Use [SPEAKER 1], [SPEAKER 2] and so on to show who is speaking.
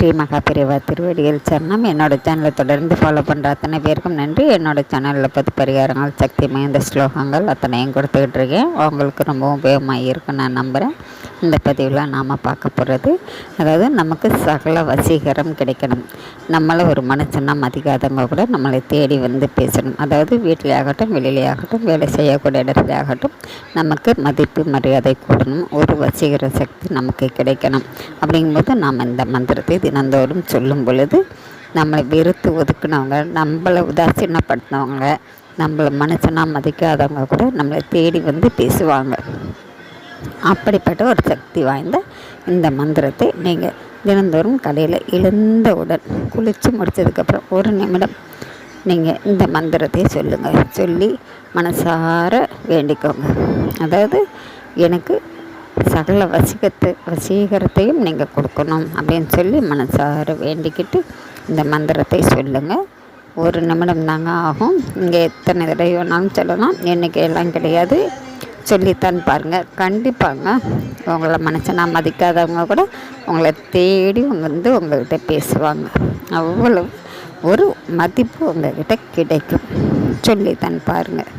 [SPEAKER 1] ஸ்ரீ மகாபெரிவா திருவடிகள் சரணம். என்னோடய சேனலை தொடர்ந்து ஃபாலோ பண்ணுற அத்தனை பேருக்கும் நன்றி. என்னோடய சேனலில் 10 பரிகாரங்கள், சக்தி வாய்ந்த ஸ்லோகங்கள் அத்தனையும் கொடுத்துக்கிட்டு இருக்கேன். அவங்களுக்கு ரொம்பவும் உபயோகமாக இருக்குன்னு நான் நம்புகிறேன். இந்த பதிவில் நாம் பார்க்க போகிறது, அதாவது நமக்கு சகல வசீகரம் கிடைக்கணும். நம்மளை ஒரு மனுஷனாக மதிக்காதவங்க கூட நம்மளை தேடி வந்து பேசணும். அதாவது வீட்டிலே ஆகட்டும், வெளியிலே ஆகட்டும், வேலை செய்யக்கூடிய இடத்துல ஆகட்டும், நமக்கு மதிப்பு மரியாதை கூடணும், ஒரு வசீகர சக்தி நமக்கு கிடைக்கணும். அப்படிங்கும்போது நாம் இந்த மந்திரத்தை தினந்தோறும் சொல்லும் பொழுது நம்மளை வெறுத்து ஒதுக்குனவங்க, நம்மளை உதாசீனப்படுத்தினவங்க, நம்மளை மனுஷனாக மதிக்காதவங்க கூட நம்மளை தேடி வந்து பேசுவாங்க. அப்படிப்பட்ட ஒரு சக்தி வாய்ந்த இந்த மந்திரத்தை நீங்கள் தினந்தோறும் காலையில் எழுந்தவுடன் குளித்து முடித்ததுக்கப்புறம் 1 நிமிடம் நீங்கள் இந்த மந்திரத்தை சொல்லுங்கள். சொல்லி மனசார வேண்டிக்கோங்க. அதாவது எனக்கு சகல வசீகரத்தையும் நீங்கள் கொடுக்கணும் அப்படின்னு சொல்லி மனசார வேண்டிக்கிட்டு இந்த மந்திரத்தை சொல்லுங்கள். 1 நிமிடம் தாங்க ஆகும். இங்கே எத்தனை தடவை வேணாலும் சொல்லலாம், எண்ணிக்கையெல்லாம் கிடையாது. சொல்லித்தான் பாருங்கள். கண்டிப்பாங்க உங்களை மனுஷனாக மதிக்காதவங்க கூட உங்களை தேடி வந்து உங்கள்கிட்ட பேசுவாங்க. அவ்வளோ ஒரு மதிப்பு உங்கள்கிட்ட கிடைக்கும். சொல்லித்தான் பாருங்கள்.